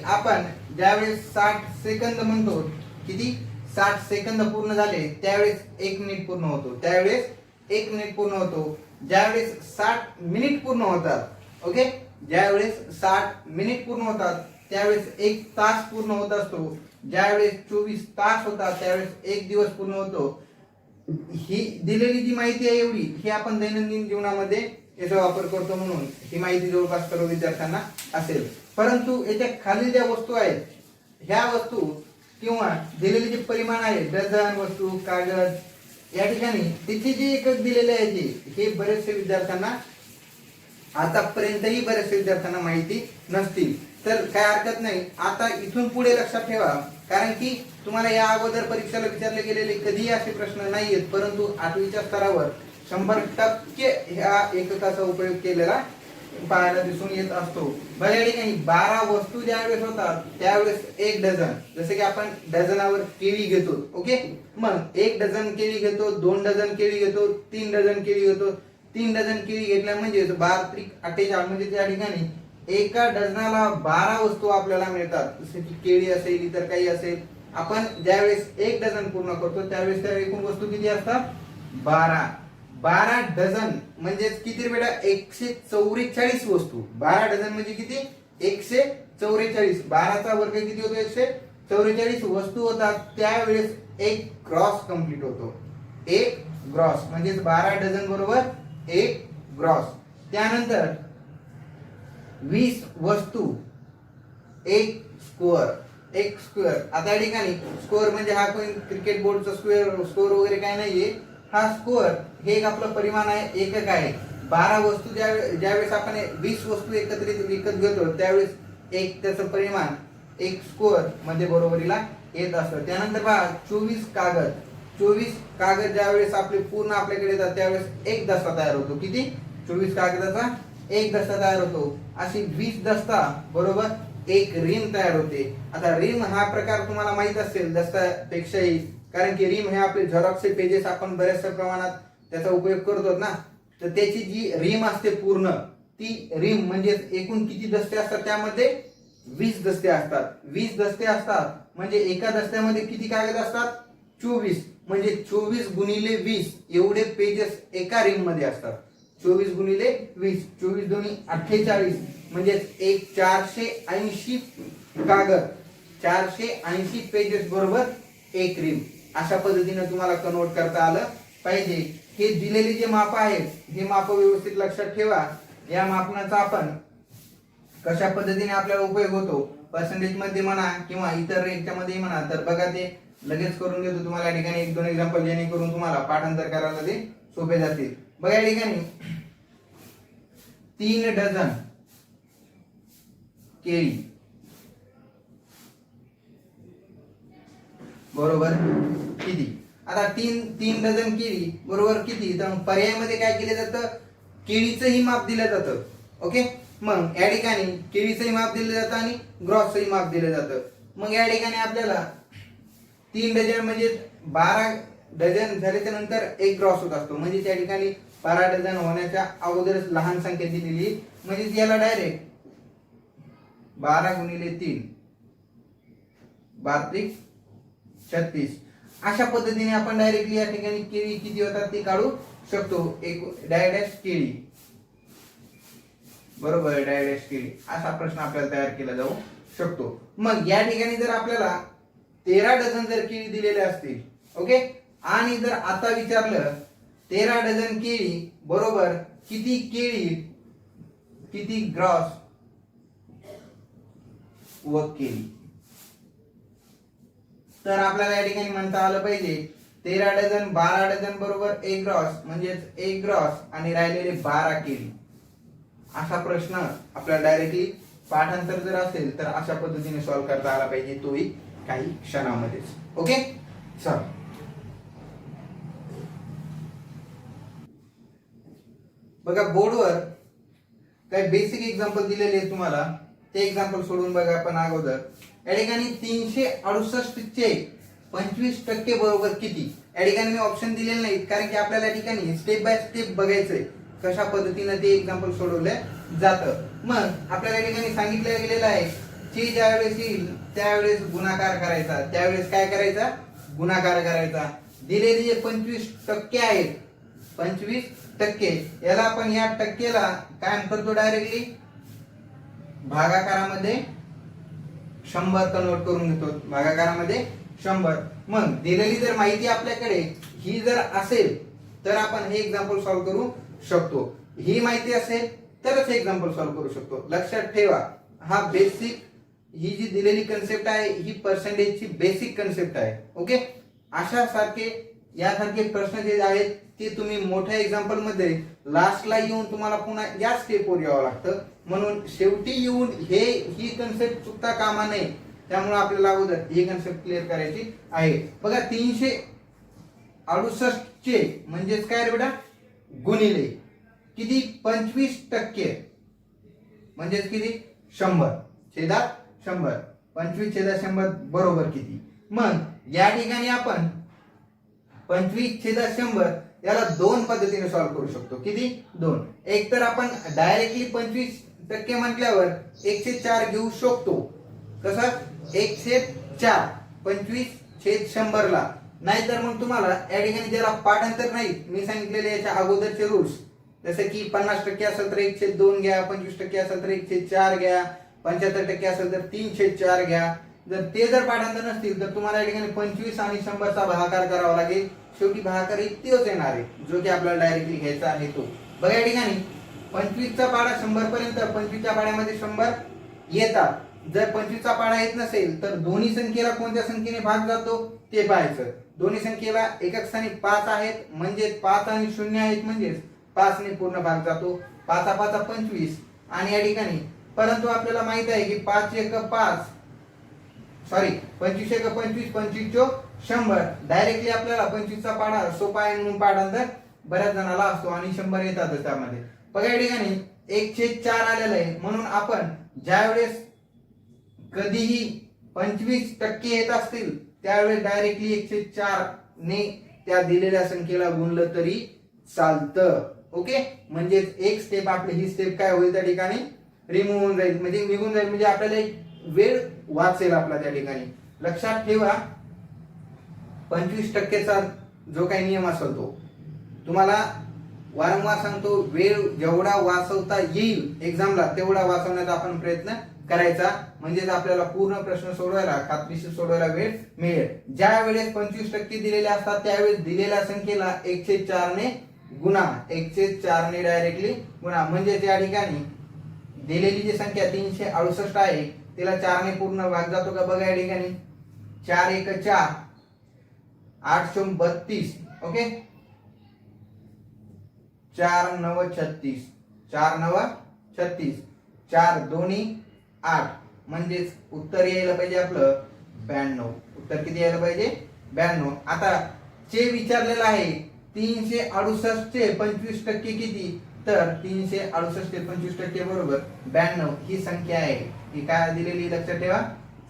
आपण ज्यावेळेस 60 सेकंद म्हणतो, किती 60 सेकंद पूर्ण झाले त्यावेळेस 1 मिनिट पूर्ण होतो, त्यावेळेस 1 मिनिट पूर्ण होतो. ज्यावेळेस 60 मिनिट पूर्ण होतात, ओके, ज्यावेळेस 60 मिनिट पूर्ण होतात त्यावेळेस 1 तास पूर्ण होत असतो. ज्यावेळेस 24 तास होतात त्यावेळेस 1 दिवस पूर्ण होतो. ही दिलेली जी माहिती आहे एवढी ही आपण दैनंदिन जीवनामध्ये याचा वापर करतो, म्हणून ही माहिती जवळपास सर्व विद्यार्थ्यांना असेल. परंतु याच्या खाली ज्या वस्तू आहेत, ह्या वस्तू किंवा दिलेले जे परिमाण आहे, डझन, वस्तू, कागद, या ठिकाणी तिथे जे एकक दिलेले आहे हे बरेचसे विद्यार्थ्यांना आतापर्यंतही बरेचसे विद्यार्थ्यांना माहिती नसतील. तर काय हरकत नाही, आता इथून पुढे लक्षात ठेवा, कारण की तुम्हाला या अगोदर परीक्षेला विचारले गेलेले कधीही असे प्रश्न नाही आहेत, परंतु 8वीच्या स्तरावर 100% ह्या एककाचा उपयोग केलेला पाहायला दिसून येत असतो. बघा या ठिकाणी 12 वस्तू ज्यावेळेस होतात त्यावेळेस 1 डझन, जसे की आपण डझनावर केळी घेतो, ओके, मग 1 डझन केळी घेतो, 2 डझन केळी घेतो, 3 डझन केळी घेतो. 3 डझन केळी घेतल्या म्हणजे 12×48 म्हणजे त्या ठिकाणी एका डझनाला 12 वस्तू आपल्याला मिळतात, जसे की केळी असेल, इतर काही असेल. आपण ज्यावेळेस 1 डझन पूर्ण करतो त्यावेळेस त्या एकूण वस्तू किती असतात? 12. 12 डझन म्हणजे किती बेटा? 144 वस्तू. 12 डझन म्हणजे किती? 144. 12चा वर्ग किती होतो? 144 वस्तू होतात. त्यावेळेस एक ग्रॉस कंप्लीट होतो. एक ग्रॉस म्हणजे 12 डझन बरोबर एक ग्रॉस. त्यानंतर 20 वस्तू एक स्कोअर. एक स्क्वेअर. आता या ठिकाणी स्कोअर म्हणजे हा कोण क्रिकेट बोर्डचा स्कोअर वगैरे काय नाहीये. हा स्कोअर हे एक आपलं परिमाण आहे, एकक आहे. 12 वस्तू ज्यावेळेस आपण 20 वस्तू एकत्रित विकत घेतो त्यावेळेस एक त्याचं परिमाण एक स्कोअर मध्ये बरोबरीला येत असतं. त्यानंतर पहा 24 कागद. 24 कागद ज्यावेळेस आपले पूर्ण आपल्याकडे येतात त्यावेळेस एक दस्ता तयार होतो. किती? 24 कागदाचा एक दस्ता तयार होतो. अशी 20 दस्ता बरोबर एक रिम तयार होते. आता रिम हा प्रकार तुम्हाला माहित असेल दस्तापेक्षाही, कारण की रिम हे आपले झेरॉक्सचे पेजेस आपण बऱ्याचशा प्रमाणात त्याचा उपयोग करतो ना, तर त्याची जी रिम असते पूर्ण ती रिम म्हणजे एकूण किती दस्ते असतात? त्यामध्ये 20 दस्ते असतात. 20 दस्ते असतात म्हणजे एका दस्त्यामध्ये किती कागद असतात? 24. म्हणजे 24 गुणिले 20 एवढे पेजेस एका रिम मध्ये असतात. 24 गुणिले 20, 24 दोन्ही 48 म्हणजे एक 480 कागद, 480 पेजेस बरोबर एक रिम. अशा पद्धतीने तुम्हाला कन्वर्ट करता आलं पाहिजे. हे दिलेले जे माप आहेत हे माप व्यवस्थित लक्षात ठेवा. या मापनाचा आपण कशा पद्धतीने आपल्याला उपयोग होतो, पर्सेंटेज मध्ये म्हणा किंवा इतर याच्यामध्ये म्हणा, तर बघा ते लगेच करून देतो तुम्हाला या ठिकाणी 1-2 एक्झाम्पल जेणेकरून तुम्हाला पाठांतर करायला ते सोपे जातील. बघा या ठिकाणी 3 डझन केळी बरोबर किती? आता 3 डझन केळी बरोबर किती? तर पर्यायामध्ये काय केलं जातं? केळीचंही माप दिलं जातं. ओके, मग या ठिकाणी केळीचंही माप दिलं जातं आणि ग्रॉसचंही माप दिलं जातं. मग या ठिकाणी आपल्याला 3 डझन म्हणजे 12 डझन झाल्याच्या नंतर एक ग्रॉस होत असतो. म्हणजे त्या ठिकाणी 12 डझन होण्याच्या अगोदरच लहान संख्या दिलेली, म्हणजे याला डायरेक्ट 12 गुणिले 3 12×36 अशा पद्धतीने आपण डायरेक्टली या ठिकाणी केळी किती होतात ते काढू शकतो. एक डायरेक्ट केळी बरोबर डायरेक्ट केळी असा प्रश्न आपल्याला तयार केला जाऊ शकतो. मग या ठिकाणी जर आपल्याला 13 डझन जर केळी दिलेले असतील, ओके, आणि जर आता विचारलं 13 डझन केळी बरोबर किती केळी, किती ग्रॉस व केळी, तर आपल्याला या ठिकाणी म्हणता आलं पाहिजे 13 डझन 12 डझन बरोबर एक ग्रॉस म्हणजे एक ग्रॉस आणि राहिलेले 12 केळी. असा प्रश्न आपल्याला डायरेक्टली पाठांतर जर असेल तर अशा पद्धतीने सॉल्व्ह करता आला पाहिजे, तोही काही क्षणामध्येच. ओके, चल बघा बोर्डवर काही बेसिक एक्झाम्पल दिलेले आहेत तुम्हाला, ते एक्झाम्पल सोडून बघा आपण अगोदर. या ठिकाणी 368 चे 25% बरोबर किती? या ठिकाणी मी ऑप्शन दिलेले नाहीत कारण की आपल्याला या ठिकाणी स्टेप बाय स्टेप बघायचंय कशा पद्धतीने ते एक्झाम्पल सोडवलं जातं. मग आपल्याला या ठिकाणी सांगितलं गेलेलं आहे चे ज्यावेळेस येईल त्यावेळेस गुणाकार करायचा, त्यावेळेस काय करायचा, गुणाकार करायचा. दिलेले जे 25% आहेत, 25%, याला आपण या टक्केला काय करतो, डायरेक्टली भागाकारामध्ये 100 कन्वर्ट करून घेतो, भागाकारामध्ये 100. मग दिलेली जर माहिती आपल्याकडे ही जर असेल तर आपण हे एक्झाम्पल सॉल्व्ह करू शकतो. ही माहिती असेल तरच हे एक्झाम्पल सॉल्व्ह करू शकतो. लक्षात ठेवा, हा बेसिक, ही जी दिलेली कन्सेप्ट आहे ही पर्सेंटेजची बेसिक कन्सेप्ट आहे. ओके, अशा सारखे यासारखे प्रश्न जे आहेत ते तुम्ही मोठ्या एक्झाम्पल मध्ये लास्टला येऊन तुम्हाला पुन्हा या स्टेपवर यावं लागतं. म्हणून शेवटी येऊन ही कन्सेप्ट चुकता कामा नये, त्यामुळे आपल्याला अगोदर ही कन्सेप्ट क्लिअर करायची आहे. बघा, 368 चे म्हणजेच काय रे बेटा, गुणिले किती, 25% म्हणजेच किती, 100 छेदात 100, 25 छेदात 100 बरोबर किती. मग या ठिकाणी आपण 25 छेदात 100 याला दोन पद्धतीने सॉल्व्ह करू शकतो. किती, दोन. एक तर आपण डायरेक्टली 25% म्हटल्यावर 1/4 घेऊ शकतो. कसं, 1/4, 25/100 ला. नाहीतर मग तुम्हाला या ठिकाणी ज्याला पाठांतर नाही, मी सांगितलेले याच्या अगोदरचे रूल्स, जसे की 50% असेल तर 1/2 घ्या, 25% असेल तर 1/4 घ्या, 75% असेल तर 3/4 घ्या. जर पाठांतर नसतील तर तुम्हाला या ठिकाणी 25 आणि 100चा भागाकार करावा लागेल. शेवटी भागाकार इतकेच येणार आहे, जो की आपल्याला डायरेक्टली घ्यायचा आहे तो. बघा, या ठिकाणी 25चा पाढा 100 पर्यंत, 25च्या पाढ्यामध्ये 100 येतात. जर 25चा पाढा येत नसेल तर दोन्ही संख्येला कोणत्या संख्येने भाग जातो ते पाहायचं. दोन्ही संख्येला एकक स्थानी 5 आहेत, म्हणजे 5 आणि 0 आहेत, म्हणजेच 5 ने पूर्ण भाग जातो. 5 5 25. आणि या ठिकाणी परंतु आपल्याला माहित आहे की 5 1 5, सॉरी 25 1 25, 25 100. डायरेक्टली आपल्याला 25चा पाढा सोपा आहे म्हणून पाठांतर बऱ्याच जणाला असतो आणि 100 येतातच त्यामध्ये. बघा, या ठिकाणी 1/4 आलेलं आहे, म्हणून आपण ज्यावेळेस कधीही 25% येत असतील त्यावेळेस डायरेक्टली 1/4 ने त्या दिलेल्या संख्येला गुणलं तरी चालतं. ओके, म्हणजे एक स्टेप आपली ही स्टेप काय होईल, त्या ठिकाणी रिमूव्ह होऊन जाईल, म्हणजे निघून जाईल, म्हणजे आपल्याला एक वेळ वाचेल आपला त्या ठिकाणी. लक्षात ठेवा, 25%चा जो काही नियम असेल तो तुम्हाला वारंवार सांगतो, वेळ जेवढा वाचवता येईल एक्झामला तेवढा वाचवण्याचा आपण प्रयत्न करायचा, म्हणजेच आपल्याला पूर्ण प्रश्न सोडवायला, खात्रीशीर सोडवायला वेळ मिळेल. ज्या वेळेस 25% दिलेले असतात त्यावेळेस दिलेल्या संख्येला 1/4 ने गुणा, 1/4 ने डायरेक्टली गुणा. म्हणजे त्या ठिकाणी दिलेली जी संख्या 368 आहे तिला 4 ने पूर्ण भाग जातो का, बघा या ठिकाणी 4 1 4, 832. ओके, 4 9 36, 4 9 36, 4 2 8, म्हणजेच उत्तर यायला पाहिजे आपलं 92. उत्तर किती यायला पाहिजे, 92. आता चे विचारलेलं आहे 368 चे 25% किती, तर 368 चे 25% बरोबर 92 ही संख्या आहे. ही काय दिलेली, लक्षात ठेवा,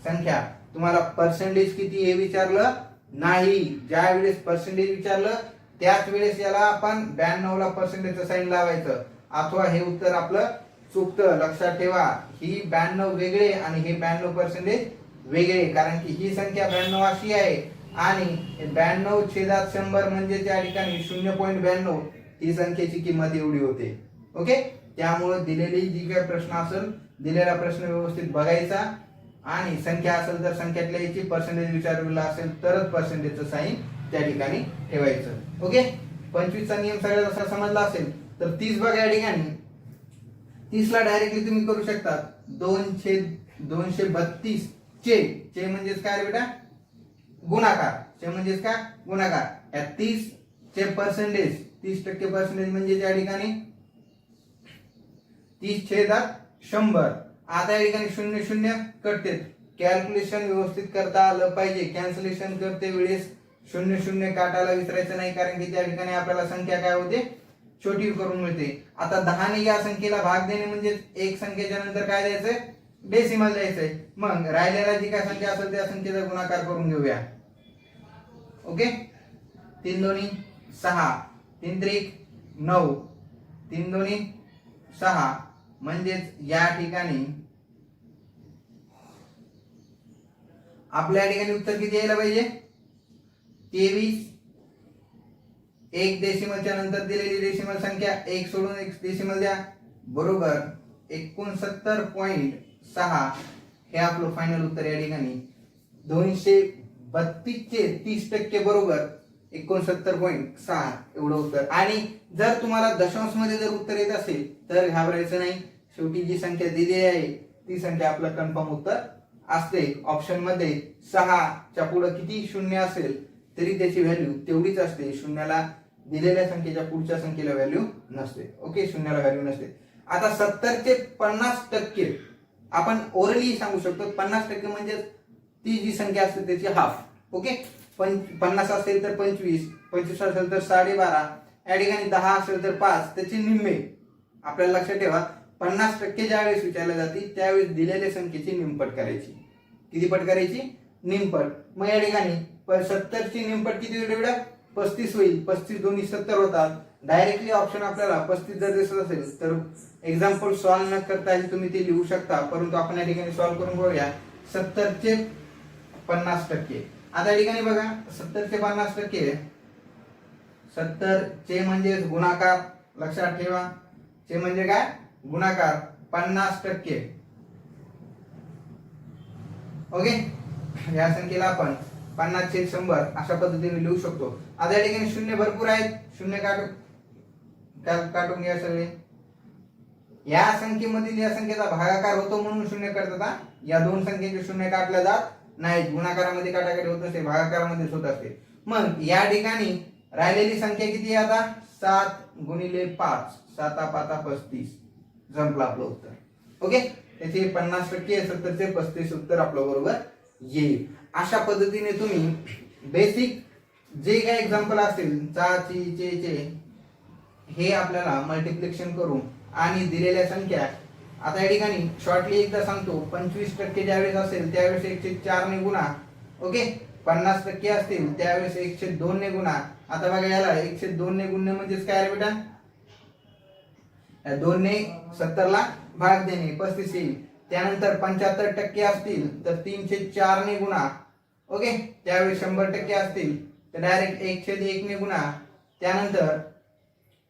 संख्या. तुम्हाला पर्सेंटेज किती हे विचारलं नाही. ज्या वेळेस पर्सेंटेज विचारलं त्याच वेळेस याला आपण 92 ला पर्सेंटेजचं साइन लावायचं, अथवा हे उत्तर आपलं चुकतं. लक्षात ठेवा, ही 92 वेगळे आणि हे 92% वेगळे, कारण की ही संख्या 92 अशी आहे आणि 92 छेदात 100 म्हणजे त्या ठिकाणी 0.92 ही संख्येची किंमत एवढी होते. ओके, त्यामुळे दिलेली जी काही प्रश्न असेल, दिलेला प्रश्न व्यवस्थित बघायचा आणि संख्या असेल तर संख्यातल्या याची पर्सेंटेज विचारलेला असेल तरच पर्सेंटेजचं साइन त्या ठिकाणी ठेवायचं. ओके, 25 चा नियम सगळ्याला समजला असेल तर 30 बघा, या ठिकाणी 30 ला डायरेक्टली तुम्ही करू शकता 2/232 चे म्हणजेच काय रे बेटा, गुणाकार. चे म्हणजेच काय, गुणाकार. या 30 चे पर्सेंटेज, 30% पर्सेंटेज म्हणजे त्या ठिकाणी 30 छेदात 100. आता या ठिकाणी 0 0 कटते, कॅल्क्युलेशन व्यवस्थित करता आलं पाहिजे. कॅन्सलेशन करते वेळेस 0 0 काटायला विसरायचं नाही, कारण की त्या ठिकाणी आपल्याला संख्या काय होते, छोटी करून मिळते. आता 10 ने या संख्येला भाग देणे म्हणजे एक संख्येच्या नंतर काय द्यायचंय, डेसिमल द्यायचंय. मग राहिलेला जी काय संख्या असेल त्या संख्येचा गुणाकार करून घेऊया. ओके, 3 2 6, 3 3 9, 3 2 6, म्हणजेच या ठिकाणी आपल्या ठिकाणी उत्तर किती यायला पाहिजे? 23. एक डेसिमलच्या नंतर दिलेली डेसिमल संख्या एक सोडून एक डेसिमल द्या, बरोबर 69.6 हे आपलं फायनल उत्तर या ठिकाणी. 232 चे 30% बरोबर 69.6 एवढं उत्तर. आणि जर तुम्हाला दशांश मध्ये जर उत्तर येत असेल तर घाबरायचं नाही, शेवटी जी संख्या दिली आहे ती संख्या आपलं कन्फर्म उत्तर असते. ऑप्शन मध्ये 6 च्या पुढे किती शून्य असेल तरी त्याची व्हॅल्यू तेवढीच असते. शून्याला दिलेल्या संख्येच्या पुढच्या संख्येला व्हॅल्यू नसते. ओके, शून्याला व्हॅल्यू नसते. आता 70 चे 50% आपण ओरली सांगू शकतो. 50% म्हणजे ती जी संख्या असते त्याची हाफ. ओके, 50 असेल तर 25, 25 असेल तर 12.5, या ठिकाणी 10 असेल तर 5, त्याचे निम्मे. आपल्याला लक्षात ठेवा 50% ज्यावेळेस विचारले जाते त्यावेळेस दिलेल्या संख्येची निमपट करायची. किती पट करायची? निमपट. मग या ठिकाणी 70 ची निमपट किती होईल? एवढा 35 होईल. 35 दोन्ही 70 होतात. डायरेक्टली ऑप्शन आपल्याला 35 जर दिसत असेल तर एक्झाम्पल सॉल्व्ह न करता तुम्ही ते लिहू शकता, परंतु आपण या ठिकाणी सॉल्व्ह करून बघूया. 70 चे 50%. आता या ठिकाणी बघा 70 चे 50%, 70 चे म्हणजे गुणाकार. लक्षात ठेवा, चे म्हणजे काय? गुणाकार. 50%. ओके, या संख्येला आपण 50 छेद 100 अशा पद्धतीने लिहू शकतो. आता या ठिकाणी शून्य भरपूर आहेत, शून्य काढून घ्या सगळे. या संख्येमधील या संख्येचा भागाकार होतो म्हणून शून्य करतात. या दोन संख्येचे शून्य काढले जात नाही. गुणाकारामध्ये काटाकाटी होत नसते, भागाकारामध्येच होत असते. मग या ठिकाणी राहिलेली संख्या किती आहे? आता 7 गुणिले 5, 7 5 35. जमलं आपलं उत्तर. ओके, त्याचे 50%, 70 चे 35 उत्तर आपलं बरोबर येईल. अशा पद्धतीने तुम्ही बेसिक जे काही एक्झाम्पल असतील चे हे आपल्याला मल्टिप्लिकेशन करून आणि दिलेल्या संख्या. आता या ठिकाणी शॉर्टली एकदा सांगतो, 25% ज्यावेळेस असेल त्यावेळेस 104 ने गुणा. ओके, 50% असतील त्यावेळेस 102 ने गुणा. आता बघा याला 102 ने गुणणे म्हणजेच काय रे बेटा? 2 ने 70 ला भाग देणे, 35 येईल. त्यानंतर 75% असतील तर 3/4 ने गुणा. ओके, त्यावेळेस 100% असतील तर डायरेक्ट 1/1 ने गुणा. त्यानंतर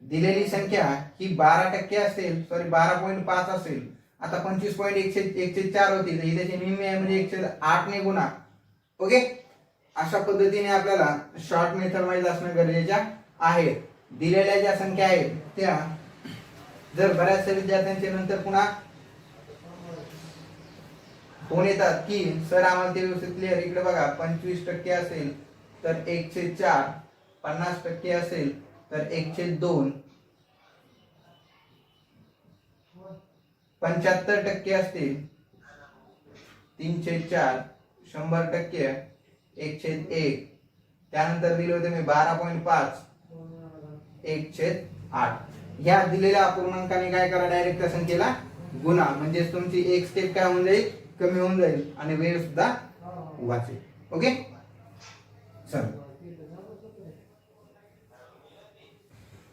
दिलेली संख्या ही 12% असेल, सॉरी 12.5 असेल. आता 25.1/4 होती तर ही त्याची निम्मे आहे म्हणजे 1/8 ने गुणा. ओके, अशा पद्धतीने आपल्याला शॉर्ट मेथड माहित असणं गरजेचं आहे. दिलेल्या ज्या संख्या आहेत त्या जर बऱ्याचशा विद्यार्थ्यांचे नंतर पुन्हा फोन येतात की सर आम्हाला ते व्यवस्थित क्लिअर. इकडे बघा 25% असेल तर 1/4, 50% असेल तर 1/2, 75% असतील 3/4, 100% 1/1. त्यानंतर दिले होते मी 12.5, 1/8. ह्या दिलेल्या अपूर्णांकाने काय करा? डायरेक्ट त्या संख्येला गुणा. म्हणजे तुमची एक स्टेप काय होऊन जाईल? कमी होऊन जाईल आणि वेळ सुद्धा वाचेल. ओके, चल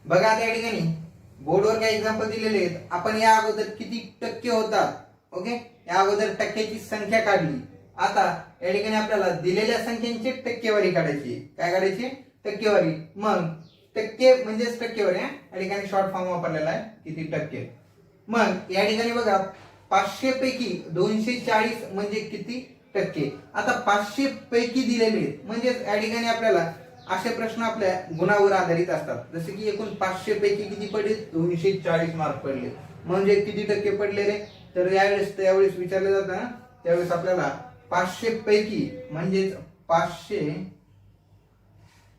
बघा आता या ठिकाणी बोर्डवर काही एक्झाम्पल दिलेले आहेत. आपण या अगोदर किती टक्के होतात, ओके, या अगोदर टक्क्याची संख्या काढली. आता या ठिकाणी आपल्याला दिलेल्या संख्यांची टक्केवारी काढायची. काय काढायची? टक्केवारी. मग टक्के म्हणजेच टक्केवारी. या ठिकाणी शॉर्ट फॉर्म वापरलेला आहे, किती टक्के. मग या ठिकाणी बघा 500 पैकी 240 म्हणजे किती टक्के. आता 500 पैकी दिलेले म्हणजे या ठिकाणी आपल्याला असे प्रश्न आपल्या गुणावर आधारित असतात. जसे की एकूण 500 पैकी किती पडले? 240 मार्क पडले. म्हणजे किती टक्के पडले रे? तर त्यावेळेस विचारले जातं ना, त्यावेळेस आपल्याला 500 पैकी म्हणजेच 500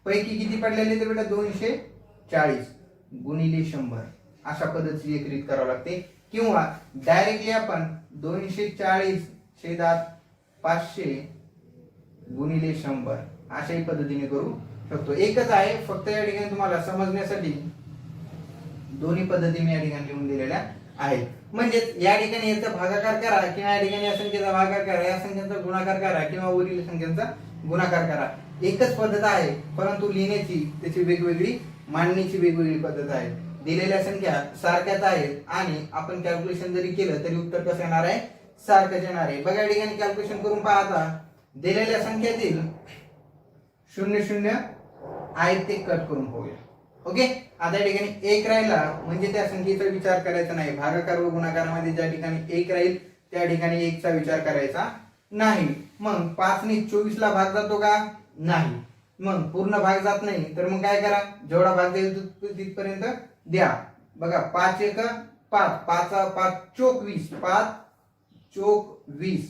पैकी किती पडलेले तर बेटा 240 गुणिले 100 अशा पद्धतीची एक रीत करावी लागते. किंवा डायरेक्टली आपण 240 छेदात 500 गुणिले 100 अशाही पद्धतीने करू शकतो. एकच आहे, फक्त या ठिकाणी तुम्हाला समजण्यासाठी दोन्ही पद्धती मी या ठिकाणी लिहून दिलेल्या आहेत. म्हणजे या ठिकाणी याचा भागाकार करा किंवा या ठिकाणी या संख्येचा भागाकार करा, या संख्येचा गुणाकार करा किंवा वरील संख्येचा गुणाकार करा. एकच पद्धत आहे, परंतु लिहिण्याची त्याची वेगवेगळी, मांडणीची वेगवेगळी पद्धत आहे. दिलेल्या संख्या सारख्याच आहेत आणि आपण कॅल्क्युलेशन जरी केलं तरी उत्तर कसं येणार आहे? सारखंच येणार आहे. बघा या ठिकाणी कॅल्क्युलेशन करून पाहता दिलेल्या संख्येतील 00 आहेत ते कट करून पाहूया. ओके, आता या ठिकाणी 1 राहिला म्हणजे त्या संख्येचा विचार करायचा नाही. भागाकार व गुणाकारामध्ये ज्या ठिकाणी 1 राहील त्या ठिकाणी 1 चा विचार करायचा नाही. मग 5 ने 24 ला भाग जातो का? नाही. मग पूर्ण भाग जात नाही तर मग काय करा, जेवढा भाग जाईल तिथपर्यंत द्या. बघा 5 1 5, 5 चोक 20, 5 चोक 20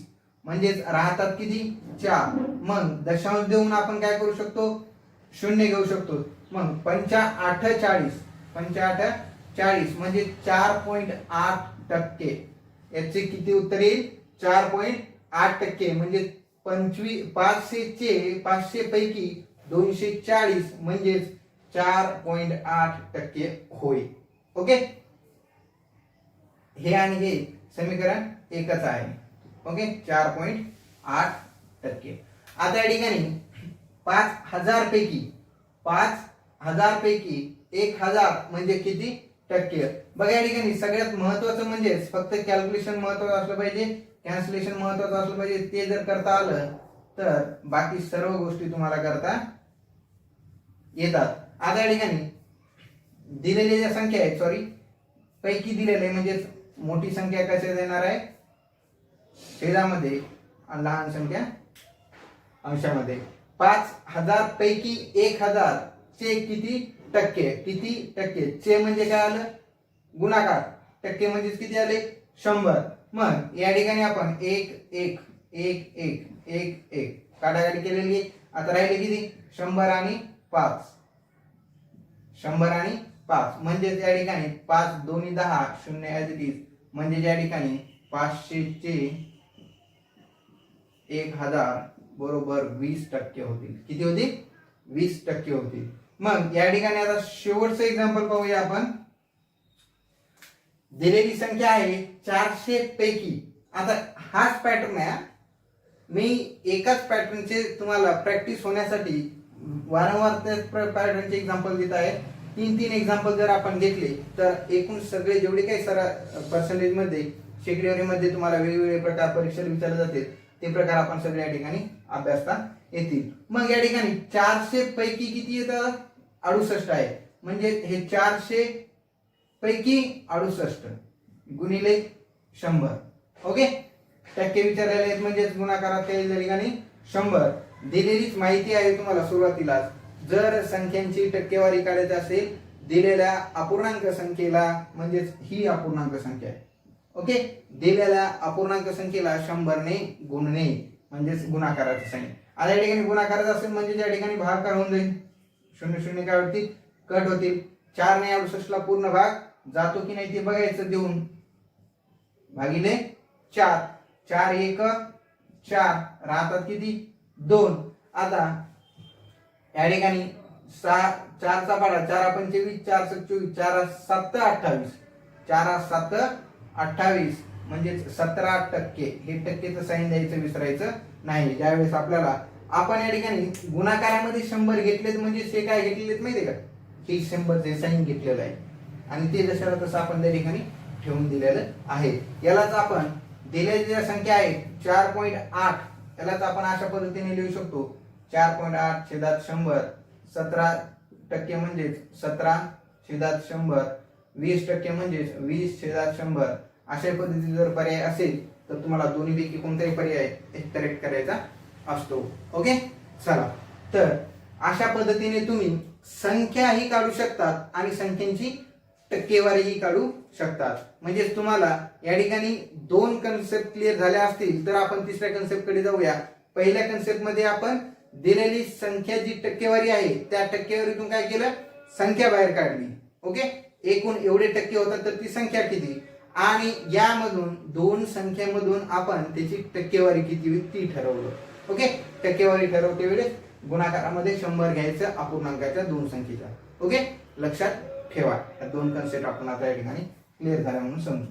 म्हणजेच राहतात किती? 4. मग दशांश देऊन आपण काय करू शकतो? शून्य घेऊ शकतो. मग 5 8 40, 5 8 40 म्हणजे 4.8%. याचे किती उत्तर येईल? 4.8% म्हणजे 500 पैकी 240 म्हणजेच 4.8% होईल. ओके, हे आणि हे समीकरण एकच आहे. ओके, 4.8%. आता या ठिकाणी 5000 पैकी 1000 म्हणजे किती टक्के? बघा या ठिकाणी सगळ्यात महत्वाचं म्हणजे फक्त कॅल्क्युलेशन महत्वाचं असलं पाहिजे, कॅन्सलेशन महत्वाचं असलं पाहिजे. ते जर करता आलं तर बाकी सर्व गोष्टी तुम्हाला करता येतात. आता या ठिकाणी दिलेल्या ज्या संख्या आहेत, पैकी दिलेले म्हणजे मोठी संख्या कशा देणार आहे? छेदामध्ये आणि लहान संख्या अंशामध्ये. 5000 पैकी 1000 चे किती टक्के? किती टक्के? चे म्हणजे काय आलं? गुणाकार. टक्के म्हणजे किती आले? 100. मग या ठिकाणी आपण 1 1 1 1 1 1 काढाकाढी केलेली. आता राहिले किती? 100 आणि 5. 100 आणि 5 म्हणजे या ठिकाणी 5 दोन्ही 10 0 ॲज इट इज म्हणजे या ठिकाणी 500 चे 1000 बरोबर 20% होतील. किती होतील? 20% होतील. मग या ठिकाणी आता शेवटचं एक्झाम्पल पाहूया आपण. दिलेली संख्या आहे 400 पैकी. आता हाच पॅटर्न आहे. मी एकाच पॅटर्नचे तुम्हाला प्रॅक्टिस होण्यासाठी वारंवार त्याच पॅटर्नचे एक्झाम्पल देत आहे. 3 एक्झाम्पल जर आपण घेतले तर एकूण सगळे जेवढे काही पर्सेंटेज मध्ये शेकडेवारीमध्ये तुम्हाला वेगवेगळे प्रकार परीक्षेला विचारले जातील ते प्रकार आपण सगळे या ठिकाणी अभ्यासता येतील. मग या ठिकाणी 400 पैकी किती येतं? 68 आहे. म्हणजे हे 400 पैकी 68 गुणिले 100. ओके, टक्के विचारलेले आहेत म्हणजे गुणाकारात या ठिकाणी 100. दिलेलीच माहिती आहे तुम्हाला सुरुवातीला. जर संख्यांची टक्केवारी करायची असेल दिलेल्या अपूर्णांक संख्येला, म्हणजेच ही अपूर्णांक संख्या आहे. ओके, दिलेल्या अपूर्णांक संख्येला 100 ने गुणणे म्हणजेच गुणाकाराचं साइन. आता या ठिकाणी गुणाकाराचं असेल म्हणजे या ठिकाणी भागाकार होऊन जाईल. 00 काय होतील? कट होतील. 4 ने 68 ला पूर्ण भाग जातो की नाही ते बघायचं. देऊन भागिले 4. 4 1 4 राहतात किती? 2. आता या ठिकाणी 4 चा पाडा 4 25 4 24 4 7 28 4 7 28 म्हणजे 17%. हे टक्केचं साइन द्यायचं विसरायचं नाही. ज्यावेळेस आपल्याला आपण या ठिकाणी गुणाकारामध्ये 100 घेतलेत म्हणजे ते काय घेतलेत माहितीये का? हे 100चे साइन घेतलेलं आहे आणि ते जशाला तसं आपण त्या ठिकाणी ठेवून दिलेलं आहे. यालाच आपण दिलेल्या ज्या संख्या आहेत 4.8 यालाच आपण अशा पद्धतीने लिहू शकतो. 4.8 छेदात 100. 17% म्हणजेच 17 छेदात 100. 20% म्हणजेच 20 छेदात 100. अशा पद्धतीने जर पर्याय असेल तर तुम्हाला दोन्हीपैकी कोणताही पर्याय करेक्ट करायचा असतो. ओके, चला तर अशा पद्धतीने तुम्ही संख्याही काढू शकतात आणि संख्यांची टक्केवारीही काढू शकतात. म्हणजे तुम्हाला या ठिकाणी 2 कन्सेप्ट क्लिअर झाल्या असतील तर आपण तिसऱ्या कन्सेप्ट कडे जाऊया. पहिल्या कन्सेप्ट मध्ये आपण दिलेली संख्या जी टक्केवारी आहे त्या टक्केवारीतून काय केलं? संख्या बाहेर काढली. ओके, एकूण एवढे टक्के होतात तर ती संख्या किती आणि यामधून 2 संख्येमधून आपण त्याची टक्केवारी किती होईल ती ठरवलं. ओके, टक्केवारी ठरवते वेळेस गुणाकारामध्ये 100 घ्यायचं अपूर्णांकाच्या 2 संख्येच्या. ओके, लक्षात ठेवा. या 2 कन्सेप्ट आपण आता या ठिकाणी क्लिअर झाल्या म्हणून समजू.